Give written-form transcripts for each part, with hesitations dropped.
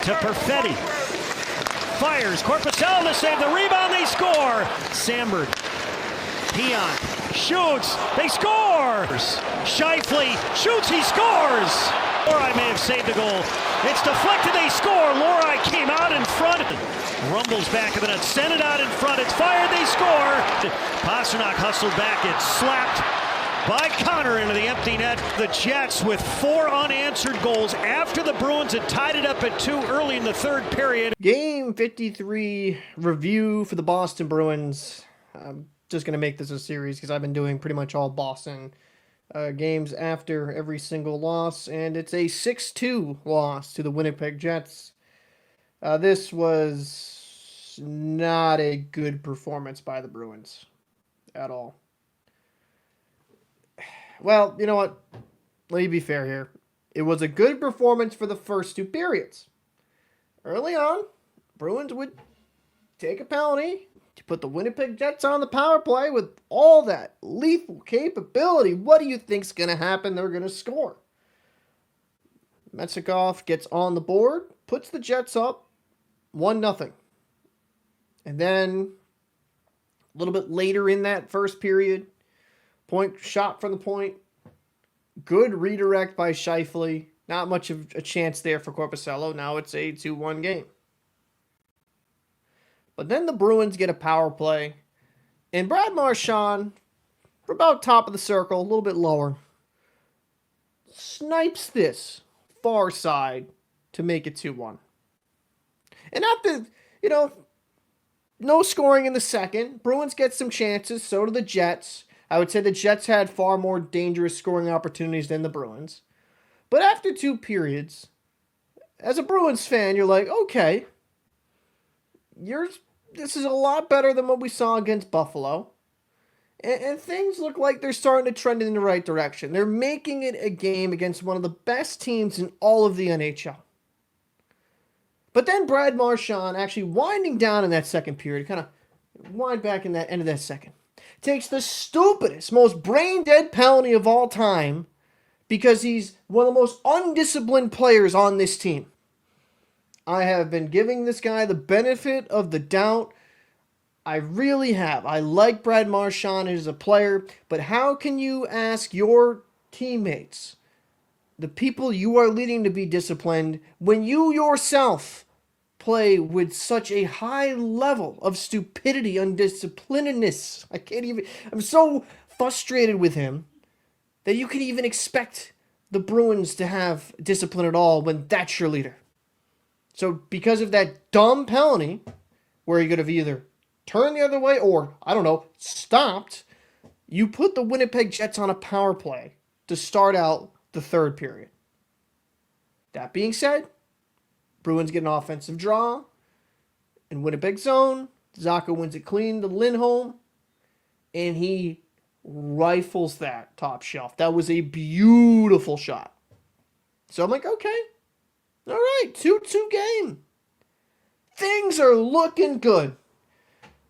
to Perfetti. Fires. Korpisalo to save the rebound. They score. Sandberg. Peon. Shoots. They score. Scheifele shoots. He scores. Lori may have saved the goal. It's deflected. They score. Lori came out in front. Rumbles back of the net. Sent it out in front. It's fired. They score. Pastrnak hustled back. It's slapped by Connor into the empty net. The Jets with 4 unanswered goals after the Bruins had tied it up at 2 early in the third period. Game 53 review for the Boston Bruins. I'm just going to make this a series because I've been doing pretty much all Boston games after every single loss, and it's a 6-2 loss to the Winnipeg Jets. This was not a good performance by the Bruins at all. Well, you know what? Let me be fair here. It was a good performance for the first 2 periods. Early on, Bruins would take a penalty to put the Winnipeg Jets on the power play with all that lethal capability. What do you think's going to happen? They're going to score. Metsikoff gets on the board, puts the Jets up 1-0. And then a little bit later in that first period, shot from the point. Good redirect by Scheifele. Not much of a chance there for Korpisalo. Now it's a 2-1 game. But then the Bruins get a power play. And Brad Marchand, for about top of the circle, a little bit lower, snipes this far side to make it 2-1. And after, no scoring in the second, Bruins get some chances. So do the Jets. I would say the Jets had far more dangerous scoring opportunities than the Bruins. But after 2 periods, as a Bruins fan, you're like, okay, this is a lot better than what we saw against Buffalo. And things look like they're starting to trend in the right direction. They're making it a game against one of the best teams in all of the NHL. But then Brad Marchand actually winding down in that second period, kind of wind back in that end of that second, takes the stupidest, most brain-dead penalty of all time because he's one of the most undisciplined players on this team. I have been giving this guy the benefit of the doubt. I really have. I like Brad Marchand as a player, but how can you ask your teammates, the people you are leading, to be disciplined when you yourself play with such a high level of stupidity, undisciplinedness? I'm so frustrated with him that you can even expect the Bruins to have discipline at all when that's your leader. So because of that dumb penalty, where you could have either turned the other way or, stopped, you put the Winnipeg Jets on a power play to start out the third period. That being said, Bruins get an offensive draw in Winnipeg zone. Zacha wins it clean to Lindholm, and he rifles that top shelf. That was a beautiful shot. So I'm like, okay, all right, 2-2 game. Things are looking good.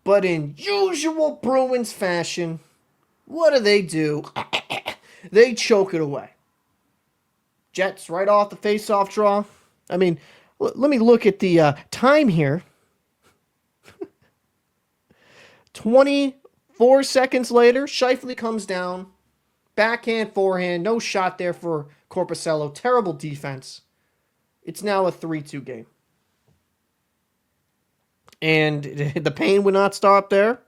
But in usual Bruins fashion, what do? They choke it away. Jets right off the face-off draw. I mean, let me look at the time here. 24 seconds later, Scheifele comes down. Backhand, forehand. No shot there for Korpisalo. Terrible defense. It's now a 3-2 game. And the pain would not stop there.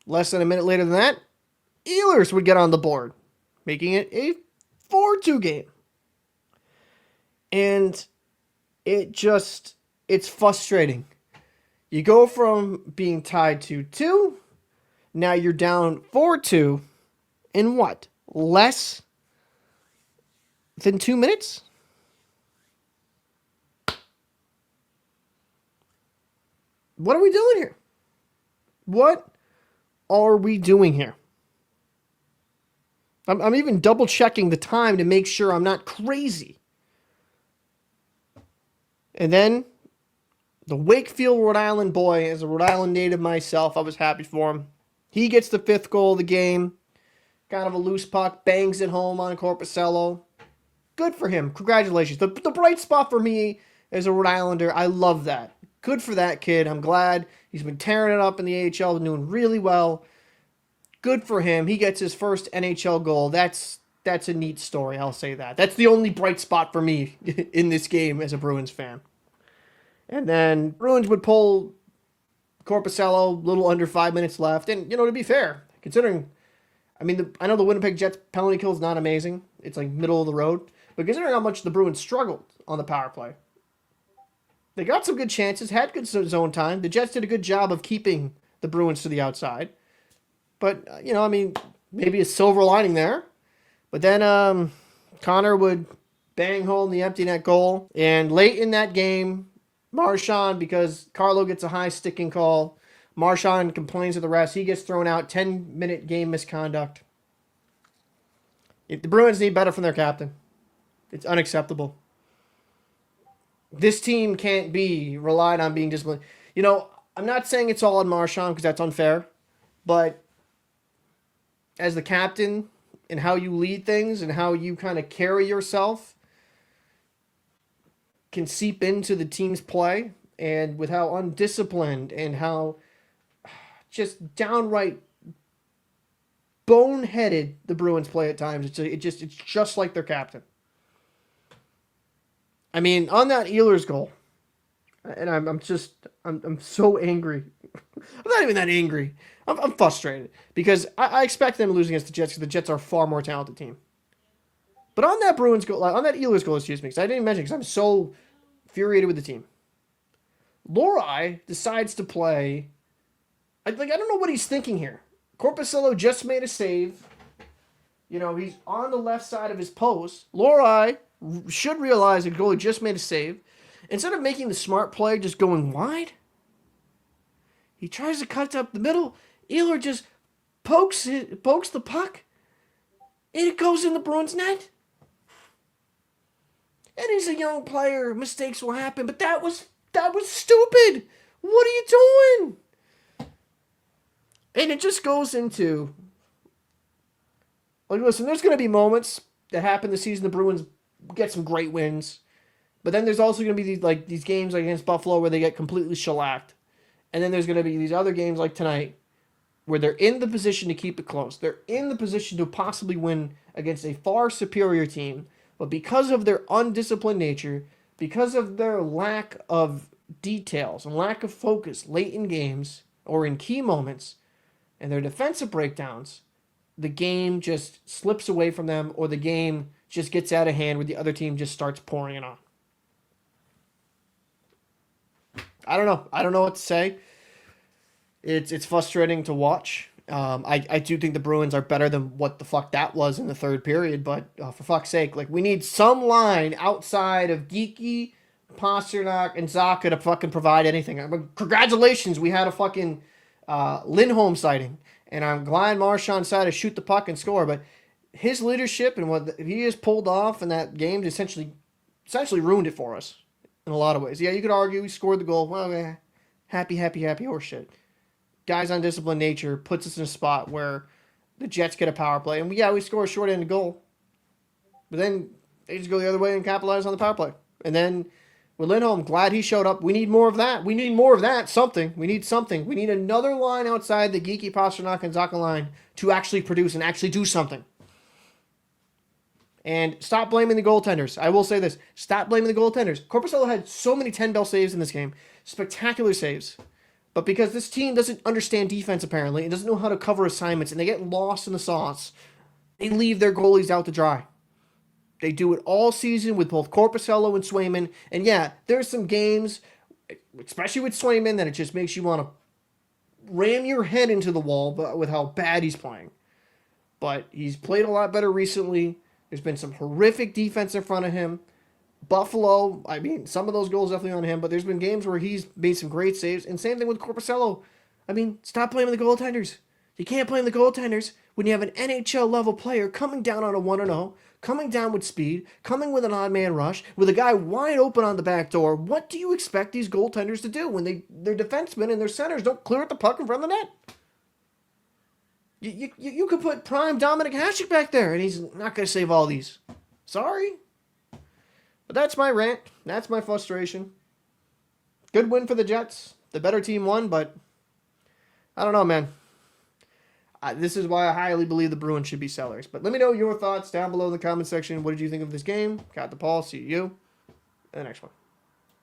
Less than a minute later than that, Ehlers would get on the board, making it a 4-2 game. And it's frustrating. You go from being tied 2-2, now you're down 4-2 in what? Less than 2 minutes? What are we doing here? What are we doing here? I'm even double checking the time to make sure I'm not crazy. And then the Wakefield, Rhode Island boy, as a Rhode Island native myself, I was happy for him. He gets the 5th goal of the game. Kind of a loose puck, bangs it home on Korpisalo. Good for him. Congratulations. The bright spot for me as a Rhode Islander. I love that. Good for that kid. I'm glad he's been tearing it up in the AHL, doing really well. Good for him. He gets his first NHL goal. That's a neat story, I'll say that. That's the only bright spot for me in this game as a Bruins fan. And then Bruins would pull Korpisalo, little under 5 minutes left. And, to be fair, considering, I know the Winnipeg Jets penalty kill is not amazing. It's like middle of the road. But considering how much the Bruins struggled on the power play, they got some good chances, had good zone time. The Jets did a good job of keeping the Bruins to the outside. But, maybe a silver lining there. But then Connor would bang home the empty net goal. And late in that game, Marchand, because Carlo gets a high sticking call, Marchand complains to the refs. He gets thrown out. 10-minute game misconduct. The Bruins need better from their captain. It's unacceptable. This team can't be relied on being disciplined. I'm not saying it's all on Marchand because that's unfair. But as the captain and how you lead things and how you kind of carry yourself can seep into the team's play, and with how undisciplined and how just downright boneheaded the Bruins play at times. It's just like their captain. On that Ehlers goal, and I'm so angry. I'm not even that angry. I'm frustrated because I expect them to lose against the Jets because the Jets are a far more talented team. But on that Bruins goal, on that Ehlers goal, because I didn't mention because I'm so infuriated with the team. Lohrei decides to play. I don't know what he's thinking here. Korpisalo just made a save. He's on the left side of his post. Lohrei should realize the goalie just made a save. Instead of making the smart play, just going wide, he tries to cut up the middle. Ehlers just pokes the puck, and it goes in the Bruins net. And he's a young player. Mistakes will happen, but that was stupid. What are you doing? And it just goes into, listen, there's going to be moments that happen this season. The Bruins get some great wins, but then there's also going to be these games like against Buffalo where they get completely shellacked. And then there's going to be these other games like tonight where they're in the position to keep it close. They're in the position to possibly win against a far superior team. But because of their undisciplined nature, because of their lack of details and lack of focus late in games or in key moments and their defensive breakdowns, the game just slips away from them, or the game just gets out of hand where the other team just starts pouring it on. I don't know what to say. It's frustrating to watch. I do think the Bruins are better than what the fuck that was in the third period, but for fuck's sake, we need some line outside of Geeky, Pasternak, and Zaka to fucking provide anything. Congratulations, we had a fucking Lindholm sighting, and I'm glad Marchand decided to shoot the puck and score, but his leadership and what he has pulled off in that game essentially ruined it for us in a lot of ways. Yeah, you could argue he scored the goal. Well, happy horseshit. Guy's undisciplined nature puts us in a spot where the Jets get a power play, and we score a short-handed goal. But then they just go the other way and capitalize on the power play. And then with Lindholm, glad he showed up. We need more of that. We need more of that. Something. We need something. We need another line outside the Geeky, Pasternak, and Zaka line to actually produce and actually do something. And stop blaming the goaltenders. I will say this. Stop blaming the goaltenders. Korpisalo had so many 10-bell saves in this game. Spectacular saves. But because this team doesn't understand defense, apparently, and doesn't know how to cover assignments, and they get lost in the sauce, they leave their goalies out to dry. They do it all season with both Korpisalo and Swayman. And yeah, there's some games, especially with Swayman, that it just makes you want to ram your head into the wall with how bad he's playing. But he's played a lot better recently. There's been some horrific defense in front of him. Buffalo, some of those goals definitely on him, but there's been games where he's made some great saves. And same thing with Korpisalo. Stop blaming the goaltenders. You can't blame the goaltenders when you have an NHL-level player coming down on a 1-0, coming down with speed, coming with an odd man rush, with a guy wide open on the back door. What do you expect these goaltenders to do when their defensemen and their centers don't clear at the puck in front of the net? You could put prime Dominic Hasek back there, and he's not going to save all these. Sorry. But that's my rant. That's my frustration. Good win for the Jets. The better team won, but I don't know, man. This is why I highly believe the Bruins should be sellers. But let me know your thoughts down below in the comment section. What did you think of this game? Got the Paul. See you in the next one.